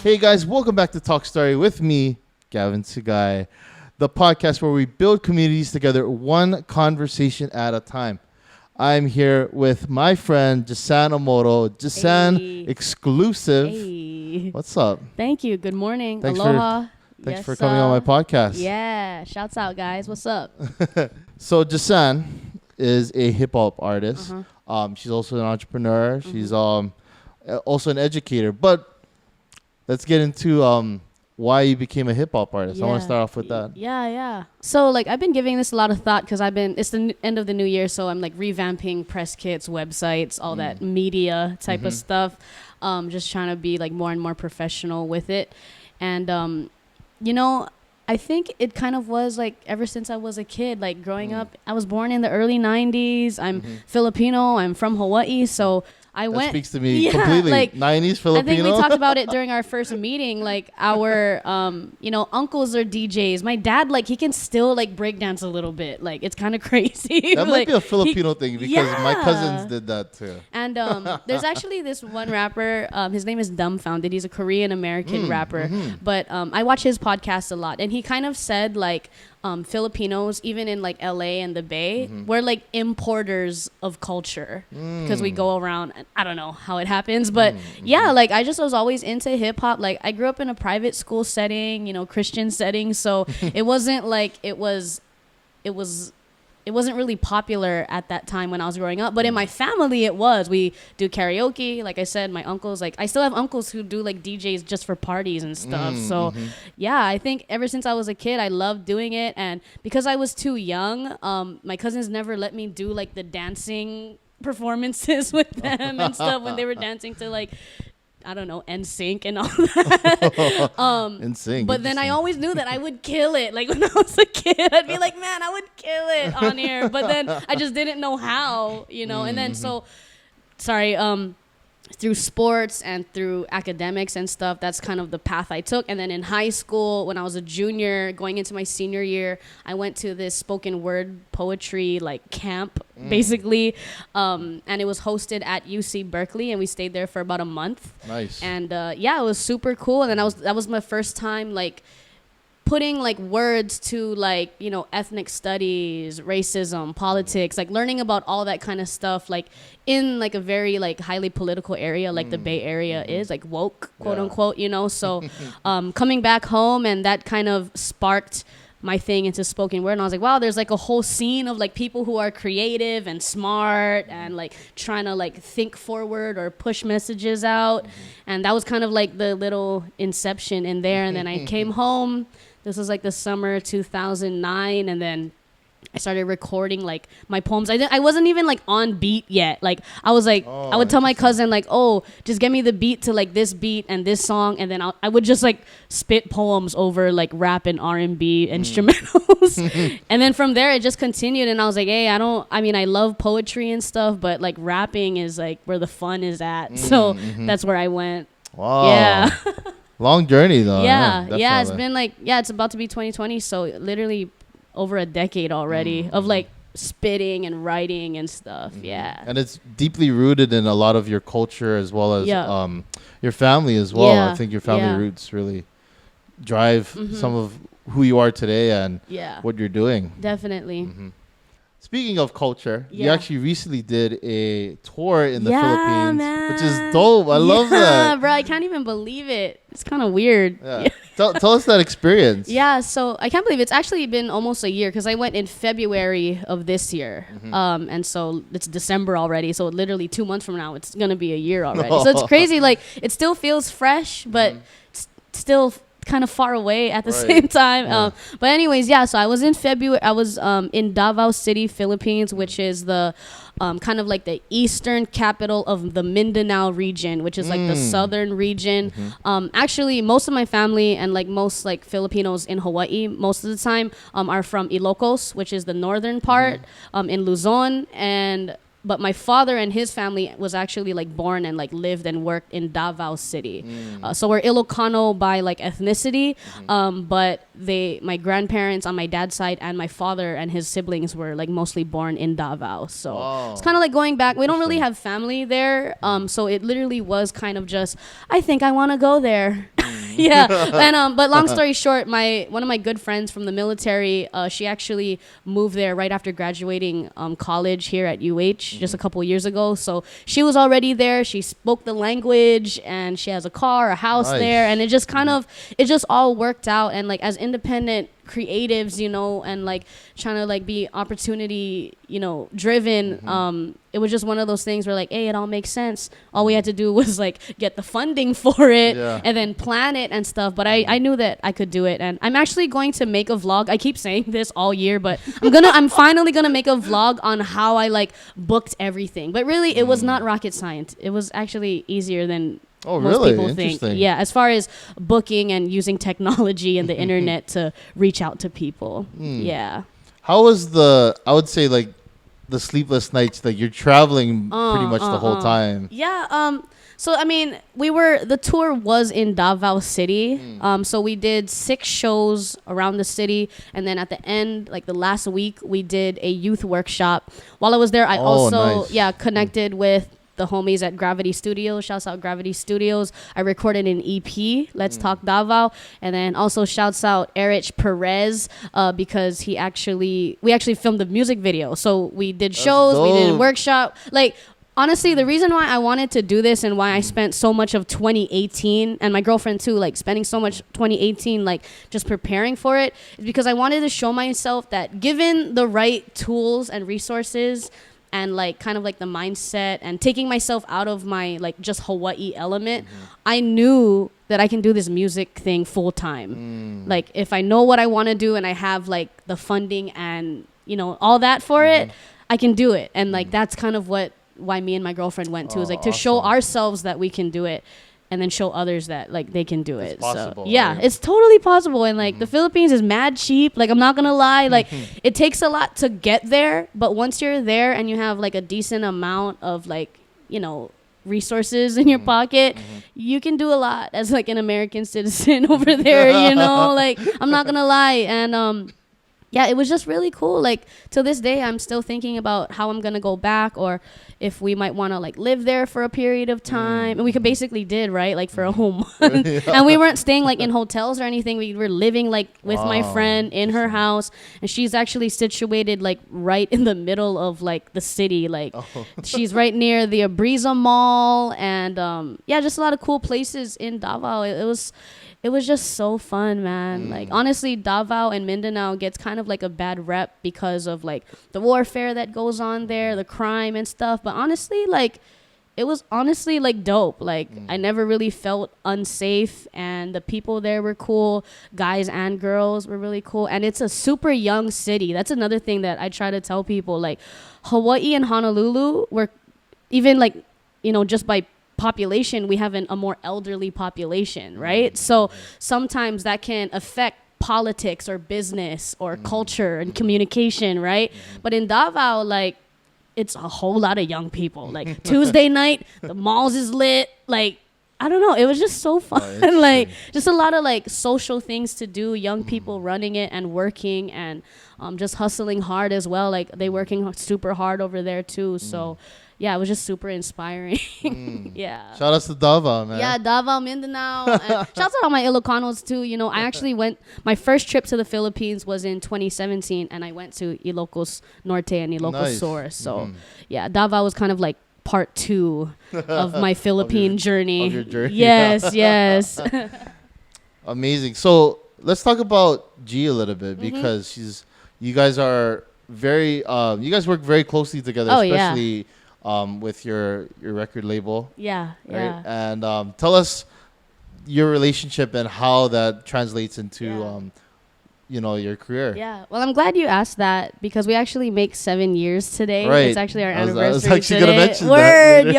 Hey guys, welcome back to Talk Story with me, Gavin Sugai, the podcast where we build communities together one conversation at a time. I'm here with my friend Jehzan Hey. Exclusive. Hey. What's up? Thank you. Good morning. Thanks Aloha. Thanks for coming on my podcast. Yeah. Shouts out, guys. What's up? So Jehzan is a hip hop artist. She's also an entrepreneur. She's also an educator. But let's get into why you became a hip hop artist. I want to start off with that. Yeah. So like I've been giving this a lot of thought because it's the end of the new year, so I'm like revamping press kits, websites, all that media type of stuff. Just trying to be like more and more professional with it. And I think it kind of was like ever since I was a kid, like growing up. I was born in the early 90s. I'm Filipino. I'm from Hawaii, so That speaks to me completely. Like, 90s Filipino. I think we talked about it during our first meeting. Like our, uncles are DJs. My dad, like, he can still like break dance a little bit. Like, it's kind of crazy. That might be a Filipino thing because my cousins did that too. And there's actually this one rapper. His name is Dumbfounded. He's a Korean American rapper. But I watch his podcast a lot, and he kind of said like. Filipinos, even in like LA and the Bay, we're like importers of culture because we go around. I don't know how it happens, but like I was always into hip hop. Like I grew up in a private school setting, Christian setting, so it wasn't like it wasn't really popular at that time when I was growing up. But in my family, it was. We do karaoke. Like I said, my uncles, like I still have uncles who do like DJs just for parties and stuff. So yeah, I think ever since I was a kid, I loved doing it. And because I was too young, my cousins never let me do like the dancing performances with them and stuff when they were dancing to like, I don't know, NSYNC and all that. NSYNC. But then I always knew that I would kill it. Like when I was a kid, I'd be like, man, I would kill it on here. But then I just didn't know how, And then through sports and through academics and stuff, that's kind of the path I took. And then in high school, when I was a junior, going into my senior year, I went to this spoken word poetry like camp, basically. And it was hosted at UC Berkeley, and we stayed there for about a month. Nice. And it was super cool. And then that was my first time like putting like words to like, ethnic studies, racism, politics, like learning about all that kind of stuff, like in like a very like highly political area, like the Bay Area is like woke, quote unquote, so coming back home, and that kind of sparked my thing into spoken word. And I was like, wow, there's like a whole scene of like people who are creative and smart and like trying to like think forward or push messages out. And that was kind of like the little inception in there. And then I came home. This was like the summer 2009, and then I started recording like my poems. I wasn't even like on beat yet. Like I was like, I would tell my cousin like, oh, just get me the beat to like this beat and this song, and then I would just like spit poems over like rap and R&B instrumentals. And then from there it just continued, and I was like, hey, I love poetry and stuff, but like rapping is like where the fun is at. So that's where I went. Wow. Yeah. Long journey though. Yeah, it's been like, it's about to be 2020, so literally over a decade already of like spitting and writing and stuff. And it's deeply rooted in a lot of your culture as well as your family as well. I think your family roots really drive some of who you are today and what you're doing. Definitely. Speaking of culture, you actually recently did a tour in the Philippines, which is dope. I love that. Bro, I can't even believe it. It's kind of weird. Tell us that experience. Yeah, so I can't believe it's actually been almost a year because I went in February of this year. And so it's December already. So literally 2 months from now, it's going to be a year already. So it's crazy. Like, it still feels fresh, but still kind of far away at the same time. But anyways, so I was in February. I was in Davao City, Philippines, which is the kind of like the eastern capital of the Mindanao region, which is like the southern region. Actually, most of my family and like most like Filipinos in Hawaii, most of the time are from Ilocos, which is the northern part, in Luzon. But my father and his family was actually like born and like lived and worked in Davao City. So we're Ilocano by like ethnicity, but my grandparents on my dad's side and my father and his siblings were like mostly born in Davao. So it's kind of like going back. We don't really have family there. So it literally was kind of just, I think I want to go there. Yeah. And but long story short, one of my good friends from the military, she actually moved there right after graduating college here at UH just a couple years ago. So she was already there. She spoke the language, and she has a car, a house there, and it just kind of it just all worked out. And like as independent creatives, you know, and like trying to like be opportunity, you know, driven, it was just one of those things where like, hey, it all makes sense. All we had to do was like get the funding for it and then plan it and stuff. But I knew that I could do it. And I'm actually going to make a vlog. I keep saying this all year, but I'm finally gonna make a vlog on how I like booked everything. But really it was not rocket science. It was actually easier than most people think. Yeah, as far as booking and using technology and the internet to reach out to people. Yeah. How was I would say like the sleepless nights, like you're traveling pretty much the whole time? Yeah. So I mean, the tour was in Davao City. So we did 6 shows around the city, and then at the end, like the last week, we did a youth workshop. While I was there, I also connected with the homies at Gravity Studios. Shouts out Gravity Studios. I recorded an EP, Let's Talk Davao. And then also shouts out Erich Perez, because we actually filmed the music video. So we did shows, we did a workshop. Like, honestly, the reason why I wanted to do this and why I spent so much of 2018, and my girlfriend too, like spending so much 2018, like just preparing for it, is because I wanted to show myself that given the right tools and resources, and like kind of like the mindset and taking myself out of my like just Hawaii element, I knew that I can do this music thing full time. Like if I know what I want to do and I have like the funding and, you know, all that for it, I can do it. And like that's kind of why me and my girlfriend went to, is like to show ourselves that we can do it, and then show others that like they can do it. Possible, so yeah, right? It's totally possible. And like the Philippines is mad cheap. Like I'm not gonna lie, like it takes a lot to get there, but once you're there and you have like a decent amount of like, you know, resources in your pocket, you can do a lot as like an American citizen over there, you know. Like I'm not gonna lie. And yeah, it was just really cool. Like to this day, I'm still thinking about how I'm gonna go back, or if we might want to like live there for a period of time. And we could basically did, right? Like for a whole month. And we weren't staying like in hotels or anything. We were living like with my friend in her house, and she's actually situated like right in the middle of like the city. Like she's right near the Abriza Mall, and yeah, just a lot of cool places in Davao. It was just so fun, man. Like, honestly, Davao and Mindanao gets kind of like a bad rep because of like the warfare that goes on there, the crime and stuff. But honestly, like, it was honestly like dope. Like, I never really felt unsafe, and the people there were cool. Guys and girls were really cool. And it's a super young city. That's another thing that I try to tell people. Like, Hawaii and Honolulu were even like, you know, just by population, we have a more elderly population, right? So sometimes that can affect politics or business or culture and communication, right? But in Davao, like, it's a whole lot of young people. Like Tuesday night, the malls is lit. Like, I don't know, it was just so fun. Like just a lot of like social things to do, young people running it and working, and just hustling hard as well. Like they working super hard over there too. So yeah, it was just super inspiring. Yeah. Shout out to Davao, man. Yeah, Davao, Mindanao. And shout out to all my Ilocanos too. You know, I actually my first trip to the Philippines was in 2017, and I went to Ilocos Norte and Ilocos Sur. So yeah, Davao was kind of like part 2 of my Philippine journey. Of your journey. Yes, yes. Amazing. So let's talk about G a little bit, because you guys are very, you guys work very closely together, especially with your record label. Yeah, right? yeah. And tell us your relationship and how that translates into, you know, your career. Yeah. Well, I'm glad you asked that, because we actually make 7 years today. Right. It's actually our anniversary I was actually today. Gonna mention Word, that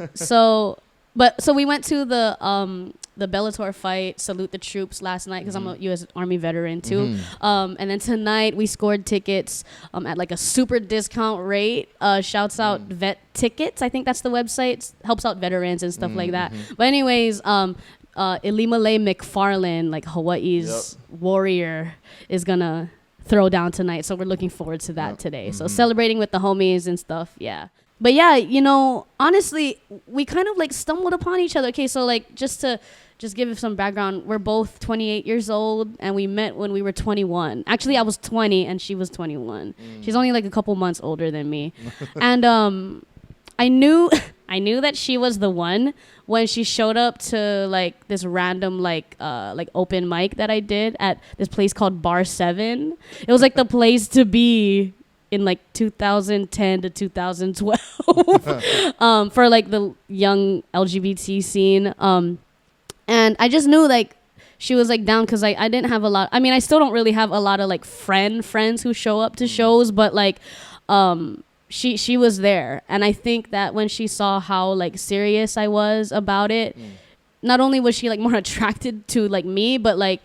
yo. So we went to the Bellator fight, Salute the Troops, last night, because I'm a U.S. Army veteran too. And then tonight we scored tickets at like a super discount rate. Shouts out Vet Tickets. I think that's the website. Helps out veterans and stuff like that. But anyways, Elimale McFarlane, like Hawaii's warrior, is gonna throw down tonight. So we're looking forward to that today. So celebrating with the homies and stuff. Yeah. But yeah, you know, honestly, we kind of like stumbled upon each other. Okay, so like just give some background, we're both 28 years old and we met when we were 21. Actually, I was 20 and she was 21. She's only like a couple months older than me. And I knew that she was the one when she showed up to like this random like open mic that I did at this place called Bar 7. It was like the place to be in like 2010 to 2012 for like the young LGBT scene. And I just knew like she was like down because I didn't have a lot. I mean, I still don't really have a lot of like friends who show up to shows, but like she was there. And I think that when she saw how like serious I was about it, not only was she like more attracted to like me, but like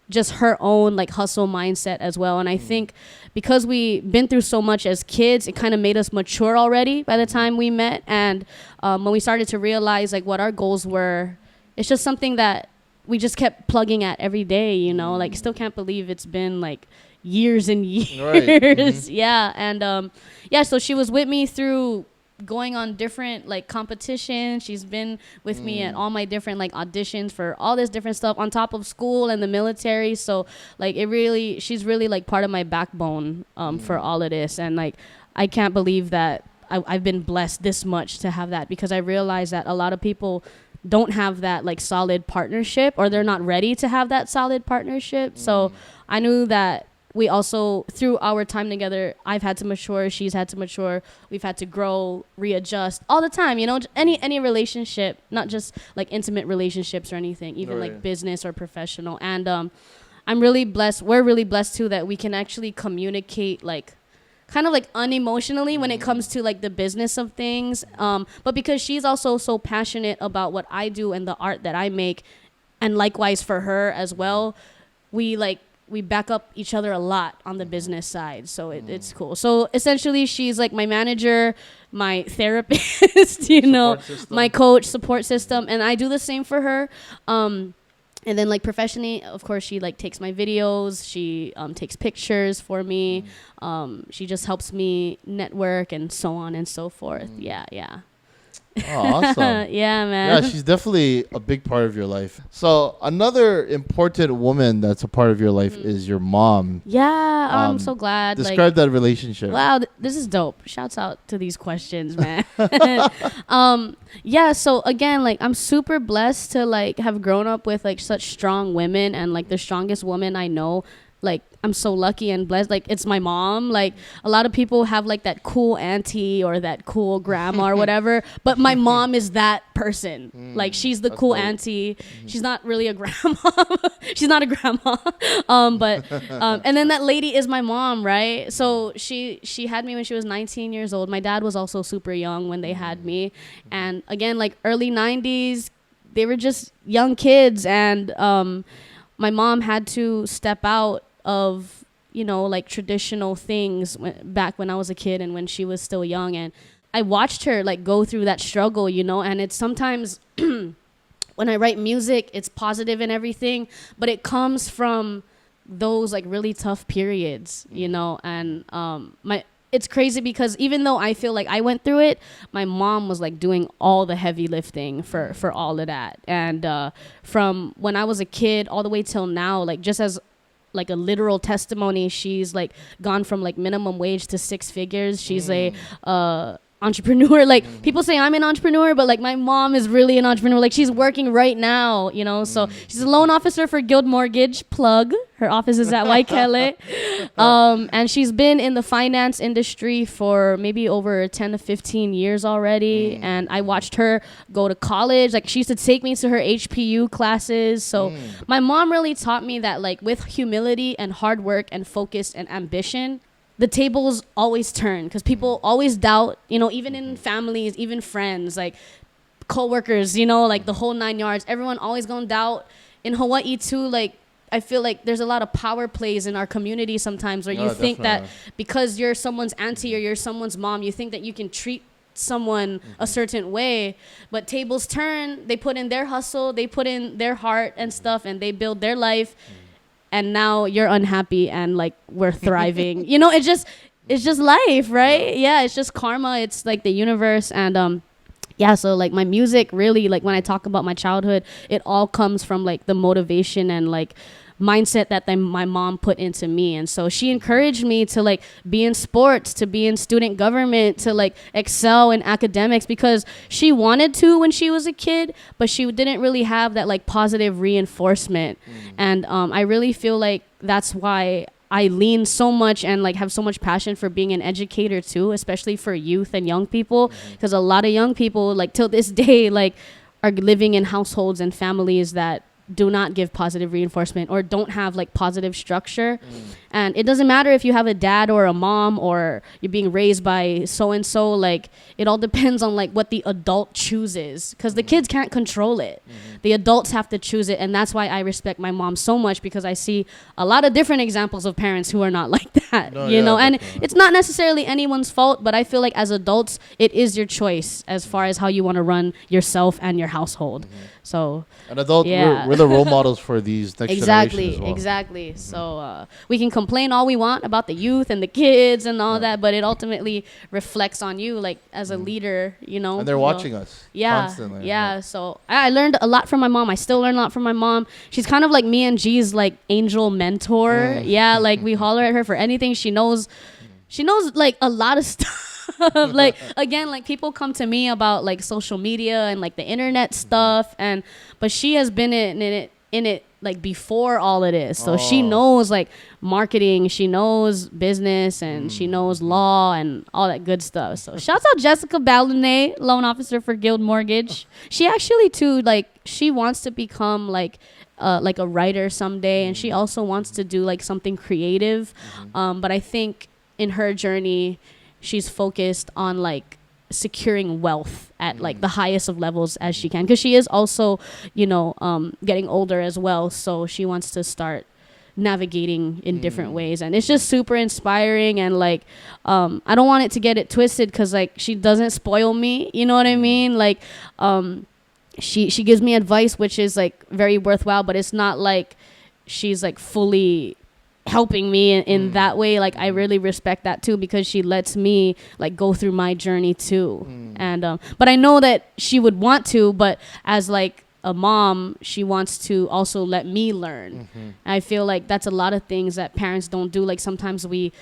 just her own like hustle mindset as well. And I think because we been through so much as kids, it kind of made us mature already by the time we met. And when we started to realize like what our goals were, it's just something that we just kept plugging at every day, you know, like still can't believe it's been like years and years. Right. Yeah. And so she was with me through going on different like competitions. She's been with me at all my different like auditions for all this different stuff on top of school and the military. So like she's really like part of my backbone for all of this. And like I can't believe that I've been blessed this much to have that, because I realize that a lot of people don't have that like solid partnership, or they're not ready to have that solid partnership. So I knew that we also, through our time together, I've had to mature, she's had to mature, we've had to grow, readjust all the time, you know, any relationship, not just like intimate relationships or anything, even like business or professional. And I'm really blessed, we're really blessed too, that we can actually communicate like kind of like unemotionally when it comes to like the business of things. But because she's also so passionate about what I do and the art that I make, and likewise for her as well, we back up each other a lot on the business side. So it's cool. So essentially she's like my manager, my therapist, you know, my coach, support system. And I do the same for her. And then like professionally, of course, she like takes my videos. She takes pictures for me. She just helps me network and so on and so forth. Yeah. Oh, awesome. Yeah, man. Yeah, she's definitely a big part of your life. So another important woman that's a part of your life is your mom. Yeah, I'm so glad. Describe that relationship. Wow, this is dope. Shouts out to these questions, man. Yeah, so again, like I'm super blessed to like have grown up with like such strong women, and like the strongest woman I know, like I'm so lucky and blessed. Like it's my mom. Like a lot of people have like that cool auntie or that cool grandma or whatever, but my mom is that person. Like she's the cool auntie. She's not really a grandma. She's not a grandma. And then that lady is my mom, right? So she had me when she was 19 years old. My dad was also super young when they had me. And again, like early 90s, they were just young kids. And my mom had to step out of, you know, like traditional things back when I was a kid and when she was still young. And I watched her like go through that struggle, you know, and it's sometimes when I write music, it's positive and everything, but it comes from those like really tough periods, you know. And it's crazy because even though I feel like I went through it, my mom was like doing all the heavy lifting for all of that. And from when I was a kid all the way till now, like just as like a literal testimony, she's like gone from like minimum wage to 6 figures. She's a entrepreneur. Like people say I'm an entrepreneur, but like my mom is really an entrepreneur. Like she's working right now, you know. So she's a loan officer for Guild Mortgage. Plug. Her office is at Waikele. And she's been in the finance industry for maybe over 10 to 15 years already. And I watched her go to college. Like she used to take me to her HPU classes. So my mom really taught me that like with humility and hard work and focus and ambition, the tables always turn, because people always doubt, you know, even in families, even friends, like coworkers, you know, like the whole 9 yards, everyone always gonna doubt. In Hawaii too, like I feel like there's a lot of power plays in our community sometimes where you think that because you're someone's auntie or you're someone's mom, you think that you can treat someone a certain way, but tables turn. They put in their hustle, they put in their heart and stuff, and they build their life. and now you're unhappy and like we're thriving. You know, it's just life, right? Yeah, it's just karma. It's like the universe. And yeah, so like my music really, like when I talk about my childhood, it all comes from like the motivation and like mindset that my mom put into me. And so she encouraged me to like be in sports, to be in student government, to like excel in academics, because she wanted to when she was a kid, but she didn't really have that like positive reinforcement. And I really feel like that's why I lean so much and like have so much passion for being an educator too, especially for youth and young people, because a lot of young people like till this day like are living in households and families that do not give positive reinforcement or don't have like positive structure. And it doesn't matter if you have a dad or a mom or you're being raised by so and so, like it all depends on like what the adult chooses, because the kids can't control it. The adults have to choose it. And that's why I respect my mom so much, because I see a lot of different examples of parents who are not like that. You know, and it's not necessarily anyone's fault, but I feel like as adults it is your choice as far as how you want to run yourself and your household. So an adult, we're the role models for these next generations as well. Exactly. So we can complain all we want about the youth and the kids and all that, but it ultimately reflects on you, like as a leader, you know. And they're watching us constantly. Yeah. So I learned a lot from my mom. I still learn a lot from my mom. She's kind of like me and G's like angel mentor. Yeah, like we holler at her for anything. She knows like a lot of stuff. Like again, like people come to me about like social media and like the internet stuff, but she has been in it like before all it is. So she knows like marketing, she knows business, and she knows law and all that good stuff. So shouts out Jessica Ballonnet, loan officer for Guild Mortgage. She actually too, like she wants to become like a writer someday, and she also wants to do like something creative. But I think in her journey she's focused on like securing wealth at like the highest of levels as she can, because she is also, you know, getting older as well. So she wants to start navigating in different ways, and it's just super inspiring. And like I don't want it to get it twisted, because like she doesn't spoil me, you know what I mean? Like she gives me advice which is like very worthwhile, but it's not like she's like fully helping me in that way. Like I really respect that too, because she lets me like go through my journey too. And but I know that she would want to, but as like a mom, she wants to also let me learn. I feel like that's a lot of things that parents don't do. Like sometimes we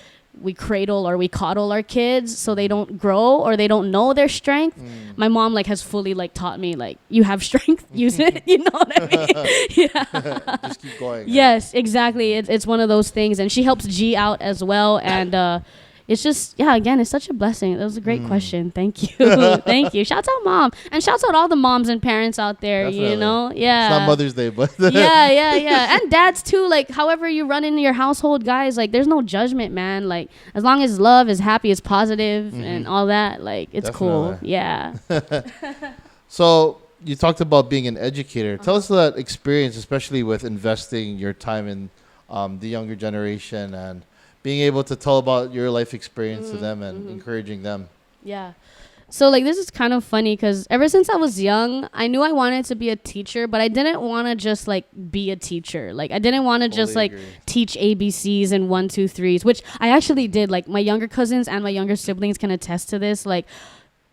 cradle or we coddle our kids so they don't grow or they don't know their strength. My mom like has fully like taught me like, you have strength, use it. You know what I mean? Yeah. Just keep going. Yes, exactly. It's one of those things, and she helps G out as well. And it's just, yeah, again, it's such a blessing. That was a great question. Thank you. Thank you. Shouts out mom, and shouts out all the moms and parents out there. Definitely. You know, yeah. It's not Mother's Day, but yeah, and dads too. Like, however you run in your household, guys. Like, there's no judgment, man. Like, as long as love is happy, is positive, and all that, like, it's Definitely. cool. Yeah. So you talked about being an educator. Tell us that experience, especially with investing your time in the younger generation and being able to tell about your life experience to them and encouraging them. Yeah. So like this is kind of funny because ever since I was young, I knew I wanted to be a teacher, but I didn't want to just like be a teacher. Like I didn't want to just like teach ABCs and 1, 2, 3s, which I actually did. Like my younger cousins and my younger siblings can attest to this. Like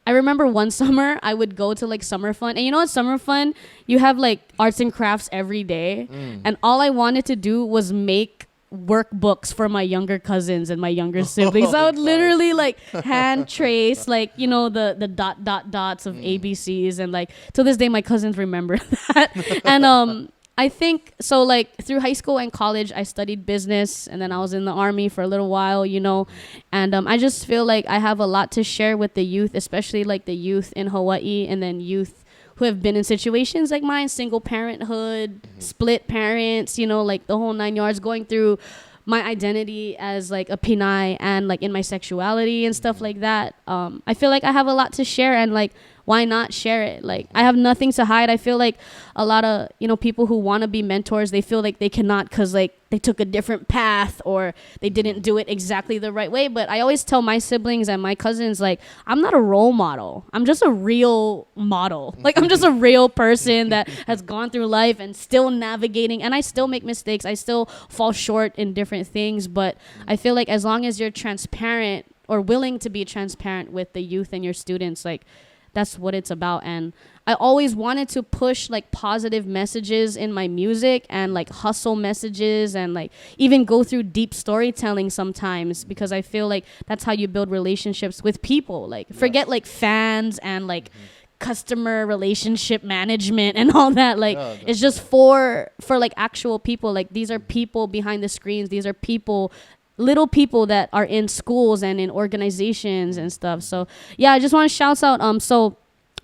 I remember one summer I would go to like summer fun, and you know what, summer fun, you have like arts and crafts every day, and all I wanted to do was make workbooks for my younger cousins and my younger siblings. I would literally like hand trace like, you know, the dots of ABCs, and like till this day my cousins remember that. And I think so like through high school and college I studied business, and then I was in the army for a little while, you know, and I just feel like I have a lot to share with the youth, especially like the youth in Hawaii, and then youth who have been in situations like mine, single parenthood, split parents, you know, like the whole 9 yards, going through my identity as like a Pinay and like in my sexuality and stuff like that. I feel like I have a lot to share, and like why not share it? Like, I have nothing to hide. I feel like a lot of, people who want to be mentors, they feel like they cannot because, like, they took a different path or they didn't do it exactly the right way. But I always tell my siblings and my cousins, like, I'm not a role model. I'm just a real model. Like, I'm just a real person that has gone through life and still navigating. And I still make mistakes. I still fall short in different things. But I feel like as long as you're transparent or willing to be transparent with the youth and your students, like, that's what it's about. And I always wanted to push like positive messages in my music and like hustle messages and like even go through deep storytelling sometimes, because I feel like that's how you build relationships with people. Like, forget like fans and like customer relationship management and all that. Like, it's just for like actual people. Like, these are people behind the screens. These are people, little people that are in schools and in organizations and stuff. So yeah, I just want to shout out. So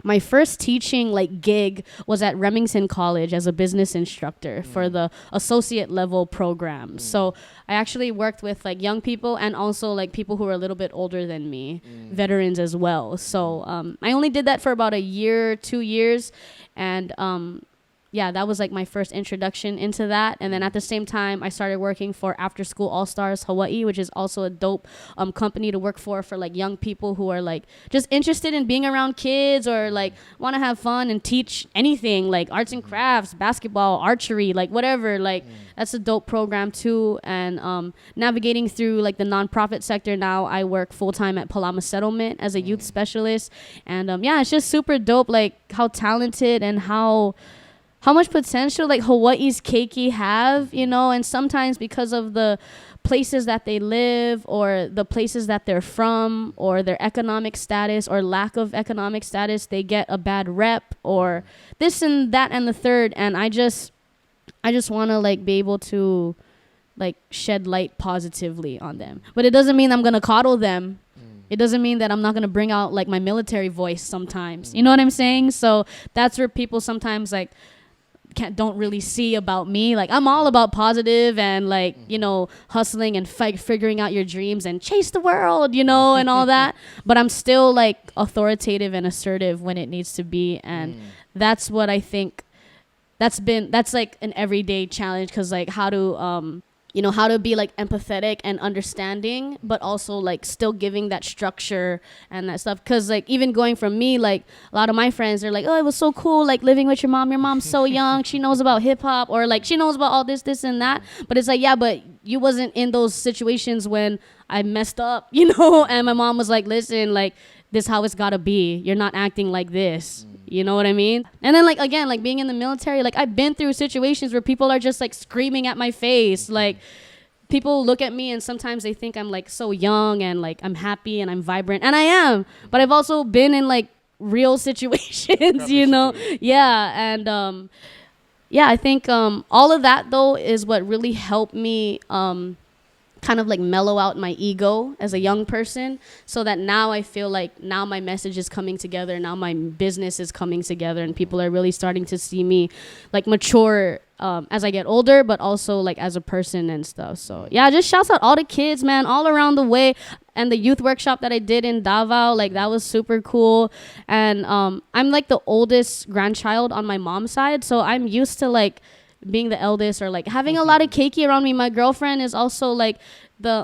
my first teaching like gig was at Remington College as a business instructor for the associate level program. So I actually worked with like young people and also like people who were a little bit older than me, veterans as well. So I only did that for about a year, 2 years. And yeah, that was like my first introduction into that. And then at the same time, I started working for After School All Stars Hawaii, which is also a dope company to work for like young people who are like just interested in being around kids or like want to have fun and teach anything like arts and crafts, basketball, archery, like whatever. Like that's a dope program too. And navigating through like the nonprofit sector now, I work full time at Palama Settlement as a youth specialist. And yeah, it's just super dope, like how talented and how much potential like Hawaii's keiki have, and sometimes because of the places that they live or the places that they're from or their economic status or lack of economic status, they get a bad rep or this and that and the third. And I just want to like be able to like shed light positively on them. But it doesn't mean I'm going to coddle them. It doesn't mean that I'm not going to bring out like my military voice sometimes. You know what I'm saying? So that's where people sometimes like don't really see about me. Like, I'm all about positive and like, hustling and figuring out your dreams and chase the world, and all that. But I'm still like authoritative and assertive when it needs to be. And that's what I think that's like an everyday challenge. 'Cause like how to be like empathetic and understanding, but also like still giving that structure and that stuff. Cause like even going from me, like a lot of my friends are like, oh, it was so cool, like living with your mom. Your mom's so young. She knows about hip hop, or like she knows about all this and that. But it's like, yeah, but you wasn't in those situations when I messed up, and my mom was like, listen, like this how it's gotta be. You're not acting like this. You know what I mean? And then like, again, like being in the military, like I've been through situations where people are just like screaming at my face. Like people look at me and sometimes they think I'm like so young and like I'm happy and I'm vibrant, and I am, but I've also been in like real situations, Yeah. And yeah, I think all of that though is what really helped me kind of like mellow out my ego as a young person, so that now I feel like now my message is coming together, now my business is coming together, and people are really starting to see me like mature as I get older, but also like as a person and stuff. So yeah, just shouts out all the kids, man, all around the way. And the youth workshop that I did in Davao, like that was super cool. And I'm like the oldest grandchild on my mom's side, so I'm used to like being the eldest or like having a lot of keiki around me. My girlfriend is also like the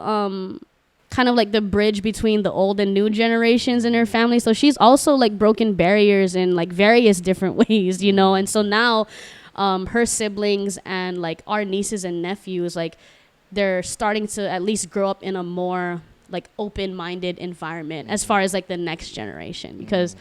kind of like the bridge between the old and new generations in her family, so she's also like broken barriers in like various different ways, and so now her siblings and like our nieces and nephews, like they're starting to at least grow up in a more like open-minded environment as far as like the next generation, because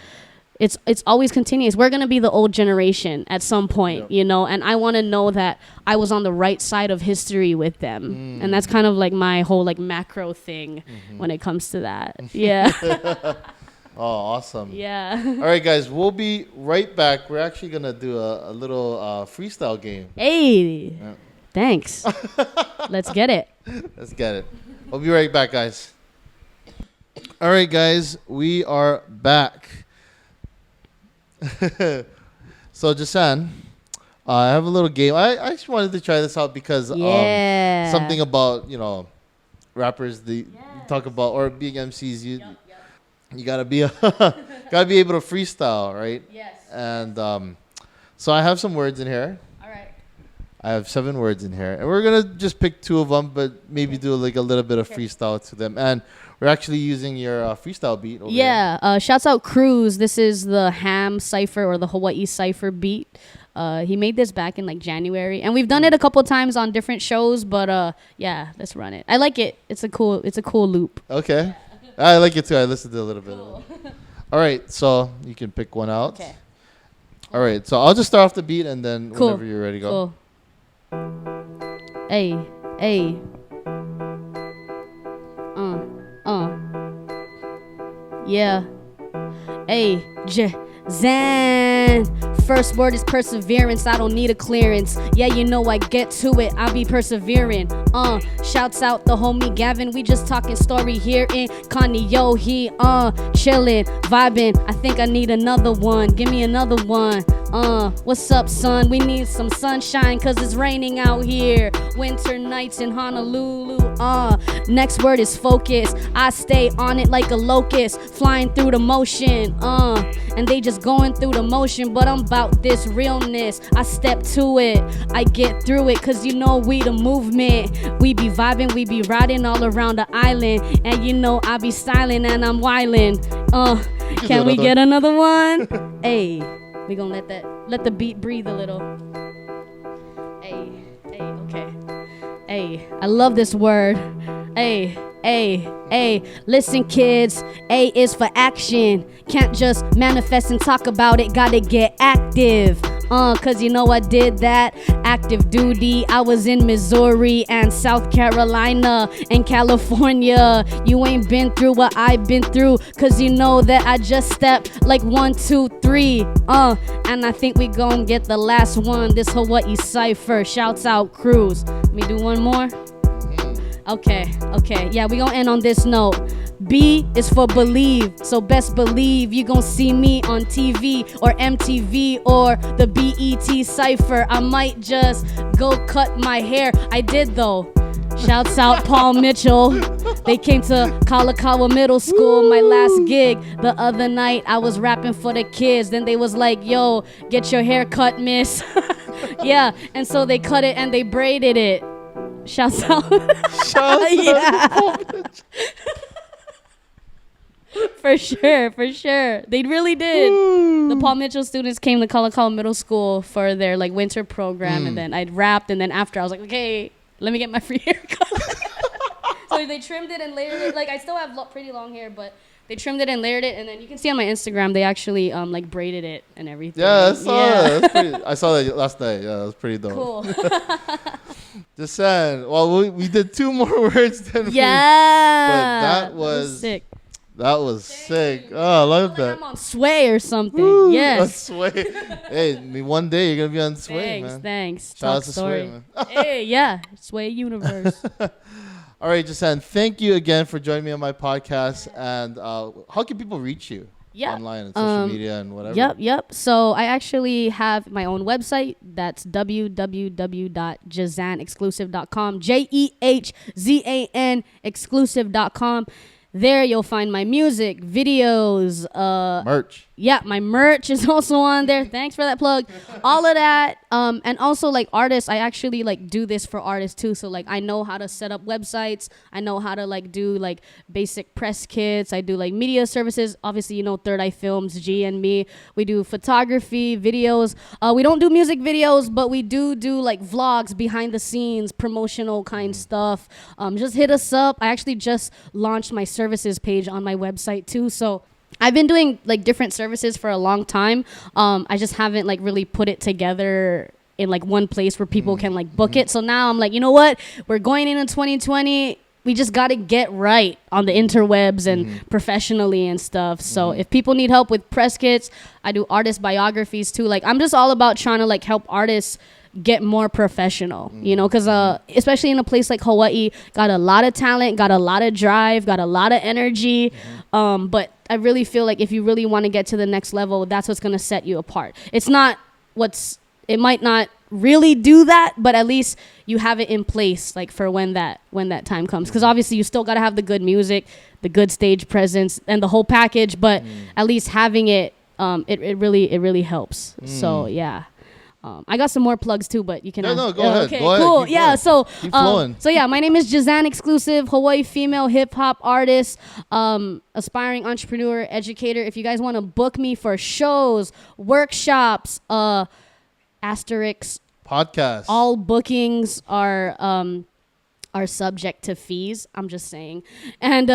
it's always continuous. We're going to be the old generation at some point, and I want to know that I was on the right side of history with them. And that's kind of like my whole like macro thing when it comes to that. Yeah. Oh, awesome. Yeah. All right, guys, we'll be right back. We're actually going to do a little freestyle game. Hey, thanks. Let's get it. Let's get it. We'll be right back, guys. All right, guys, we are back. So, Jehzan, I have a little game. I just wanted to try this out because something about, rappers, they talk about, or being MCs, you gotta be gotta be able to freestyle, right? Yes. And so I have some words in here. All right. I have 7 words in here, and we're gonna just pick 2 of them, but maybe do like a little bit of freestyle to them. And we're actually using your freestyle beat. Over here. Shouts out Cruz. This is the Ham Cipher or the Hawaii Cipher beat. He made this back in like January, and we've done it a couple times on different shows. But yeah, let's run it. I like it. It's a cool loop. Okay, I like it too. I listened to a little bit of it. All right, so you can pick one out. Okay. All right, so I'll just start off the beat, and then whenever you're ready, go. Cool. Hey. Yeah. Hey, Jehzan. First word is perseverance. I don't need a clearance. Yeah, you know I get to it. I'll be persevering. Shouts out the homie Gavin. We just talking story here in Connie. Yo, he chilling, vibing. I think I need another one. Give me another one. What's up, son? We need some sunshine, cause it's raining out here. Winter nights in Honolulu. Next word is focus. I stay on it like a locust, flying through the motion. And they just going through the motion, but I'm about this realness. I step to it, I get through it, cause you know we the movement. We be vibing, we be riding all around the island, and you know I be styling and I'm wildin'. Can we get another one? Hey, we gonna let the beat breathe a little. Hey, okay. Hey, I love this word. Hey, listen kids, A is for action. Can't just manifest and talk about it, gotta get active. Cause you know I did that. Active duty, I was in Missouri and South Carolina and California. You ain't been through what I've been through, cause you know that I just stepped like 1, 2, 3. And I think we gon' get the last one. This Hawaii Cipher, shouts out Cruz. Let me do one more. Okay. Yeah, we gonna end on this note. B is for believe, so best believe you gon' see me on TV or MTV or the BET Cypher. I might just go cut my hair. I did though. Shouts out Paul Mitchell. They came to Kalakaua Middle School, my last gig. The other night I was rapping for the kids. Then they was like, yo, get your hair cut, miss. Yeah, and so they cut it and they braided it. Shouts out. Yeah. For sure. They really did. The Paul Mitchell students came to Kalakaua Middle School for their like winter program, and then I'd rapped, and then after I was like, okay, let me get my free haircut. So they trimmed it and layered it. Like I still have pretty long hair, but they trimmed it and layered it, and then you can see on my Instagram they actually like braided it and everything. Yeah, I saw that. I saw that last night. Yeah, that was pretty dope. Cool. Jehzan. Well, we did 2 more words than but that was sick. That was sick. Oh, I love that. I'm on Sway or something. Woo, yes. Sway. Hey, one day you're gonna be on Sway, man. Thanks. Shout out to Sway, man. Hey, yeah, Sway Universe. All right, Jehzan, thank you again for joining me on my podcast. And how can people reach you? Online and social media and whatever. Yep. So I actually have my own website. That's www.jehzanexclusive.com. JEHZAN exclusive.com. There you'll find my music, videos, merch. Yeah, my merch is also on there. Thanks for that plug. All of that. And also like artists, I actually like do this for artists too. So like I know how to set up websites. I know how to like do like basic press kits. I do like media services. Obviously, you know, Third Eye Films, G and me. We do photography, videos. We don't do music videos, but we do like vlogs, behind the scenes, promotional kind stuff. Just hit us up. I actually just launched my services page on my website too. So I've been doing like different services for a long time. I just haven't like really put it together in like one place where people can like book it. So now I'm like, you know what? We're going into 2020. We just got to get right on the interwebs and professionally and stuff. So if people need help with press kits, I do artist biographies too. Like I'm just all about trying to like help artists get more professional, you know, because especially in a place like Hawaii, got a lot of talent, got a lot of drive, got a lot of energy. But I really feel like if you really want to get to the next level, that's what's going to set you apart. It might not really do that, but at least you have it in place, like for when that time comes. Because obviously you still got to have the good music, the good stage presence, and the whole package. But at least having it, it really helps. So yeah. I got some more plugs too, but you can. No, go ahead. Okay, go ahead. cool. Keep Yeah, flowing. so so yeah, my name is Jehzan Exclusive, Hawaii female hip hop artist, aspiring entrepreneur, educator. If you guys want to book me for shows, workshops, asterisks, Podcast. all bookings are subject to fees. I'm just saying. And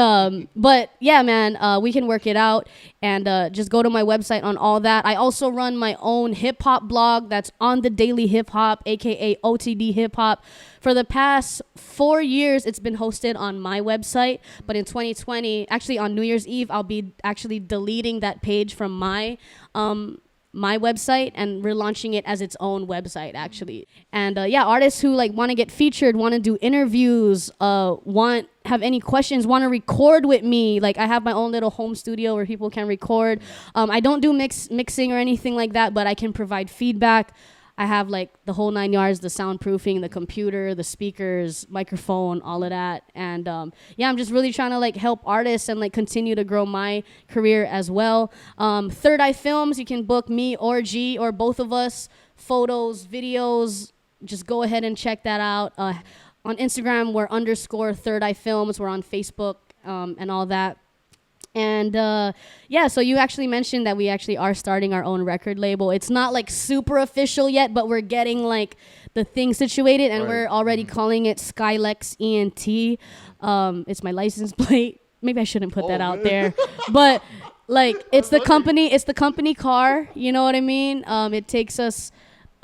but yeah, man, we can work it out, and just go to my website on all that. I also run my own hip hop blog that's on the Daily Hip Hop, aka OTD Hip Hop. For the past 4 years, it's been hosted on my website, but in 2020, actually on New Year's Eve, I'll be actually deleting that page from my website and relaunching it as its own website, actually. And yeah, artists who like want to get featured, want to do interviews, have any questions, want to record with me. Like I have my own little home studio where people can record. I don't do mixing or anything like that, but I can provide feedback. I have like the whole 9 yards, the soundproofing, the computer, the speakers, microphone, all of that. And yeah, I'm just really trying to like help artists and like continue to grow my career as well. Third Eye Films, you can book me or G or both of us, photos, videos. Just go ahead and check that out. On Instagram, we're _ Third Eye Films. We're on Facebook and all that. And yeah, so you actually mentioned that we actually are starting our own record label. It's not like super official yet, but we're getting like the thing situated, and we're already calling it SKYLEX ENT. It's my license plate. Maybe I shouldn't put that out there, but like it's the company car. You know what I mean? It takes us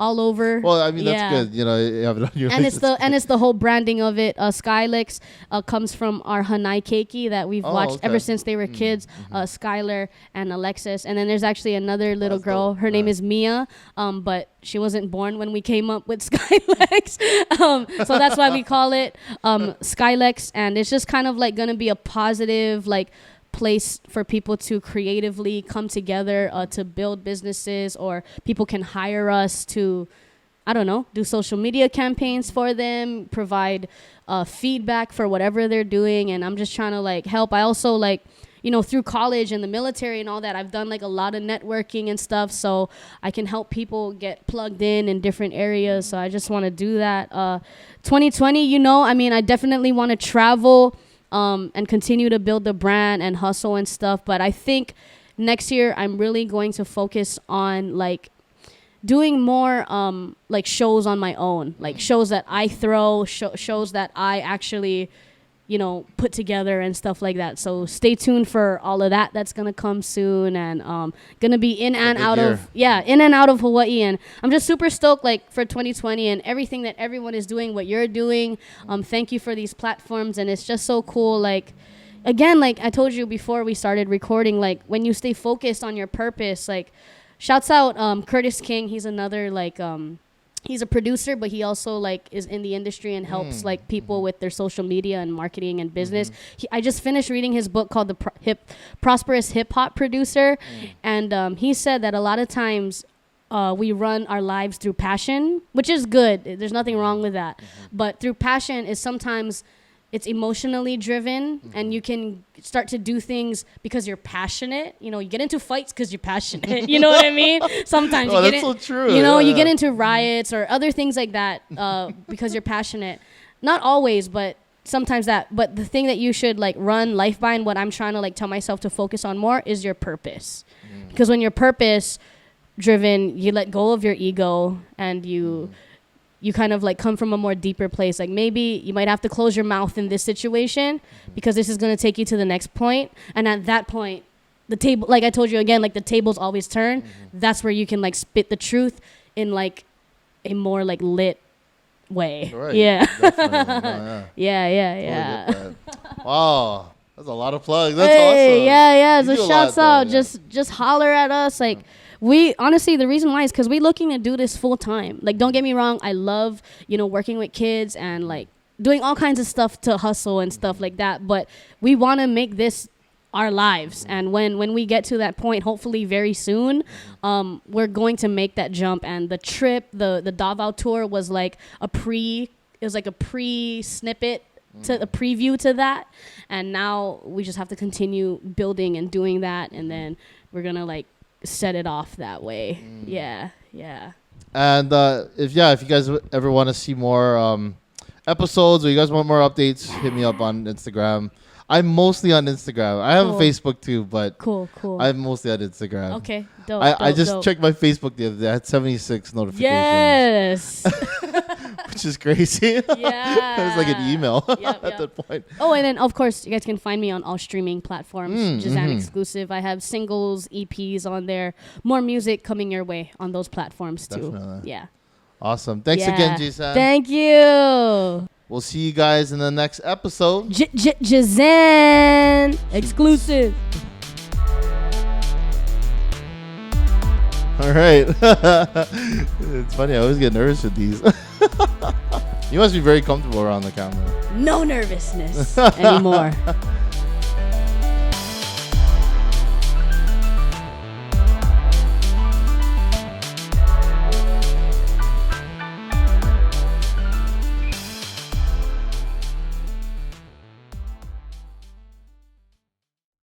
all over. Well, I mean, that's good. You know, you have it on your and it's the whole branding of it. SKYLEX comes from our Hanai Keiki that we've watched ever since they were kids. Skylar and Alexis, and then there's actually another little girl. Her name is Mia, but she wasn't born when we came up with SKYLEX. So that's why we call it SKYLEX, and it's just kind of like gonna be a positive like place for people to creatively come together to build businesses, or people can hire us to, I don't know, do social media campaigns for them, provide feedback for whatever they're doing. And I'm just trying to like help. I also like, you know, through college and the military and all that, I've done like a lot of networking and stuff, so I can help people get plugged in different areas. So I just want to do that. 2020, you know, I mean, I definitely want to travel and continue to build the brand and hustle and stuff. But I think next year I'm really going to focus on like doing more like shows on my own, like shows that I throw, shows that I actually, you know, put together and stuff like that. So stay tuned for all of that. That's gonna come soon, and gonna be in and out of Hawaii. And I'm just super stoked like for 2020 and everything that everyone is doing, what you're doing. Thank you for these platforms, and it's just so cool. Like again, like I told you before we started recording, like when you stay focused on your purpose, like shouts out Curtis King. He's another like he's a producer, but he also like is in the industry and helps like people with their social media and marketing and business. I just finished reading his book called The Prosperous Hip Hop Producer, and he said that a lot of times we run our lives through passion, which is good. There's nothing wrong with that. But through passion is sometimes it's emotionally driven, and you can start to do things because you're passionate. You know, you get into fights because you're passionate. You know what I mean? Sometimes you get so true. You know, you get into riots or other things like that because you're passionate. Not always, but sometimes that. But the thing that you should like run life by, and what I'm trying to like tell myself to focus on more, is your purpose. Because when you're purpose driven, you let go of your ego, and you kind of like come from a more deeper place. Like maybe you might have to close your mouth in this situation because this is going to take you to the next point. And at that point, the table, like I told you again, like the tables always turn. That's where you can like spit the truth in like a more like lit way. Right. Yeah. No, yeah. Totally. Wow. That's a lot of plugs. That's awesome. Yeah. You So shouts out. Just holler at us. Like, we honestly, the reason why is because we're looking to do this full time. Like, don't get me wrong, I love, you know, working with kids and like doing all kinds of stuff to hustle and stuff like that. But we want to make this our lives. And when we get to that point, hopefully very soon, we're going to make that jump. And the trip, the Davao tour was like a pre snippet to a preview to that. And now we just have to continue building and doing that, and then we're gonna like set it off that way. Yeah. And if you guys ever want to see more episodes, or you guys want more updates, hit me up on Instagram. I'm mostly on Instagram. I have a Facebook too, but cool. I'm mostly on Instagram. Okay, dope. I just checked my Facebook the other day. I had 76 notifications. Yes. Which is crazy. Yeah. It's like an email Yep. at that point. Oh, and then of course you guys can find me on all streaming platforms. Jehzan Exclusive. I have singles, EPs on there. More music coming your way on those platforms too. Definitely. Yeah. Awesome. Thanks again, Jehzan. Thank you. We'll see you guys in the next episode. Jehzan Exclusive. All right. It's funny. I always get nervous with these. You must be very comfortable around the camera. No nervousness anymore.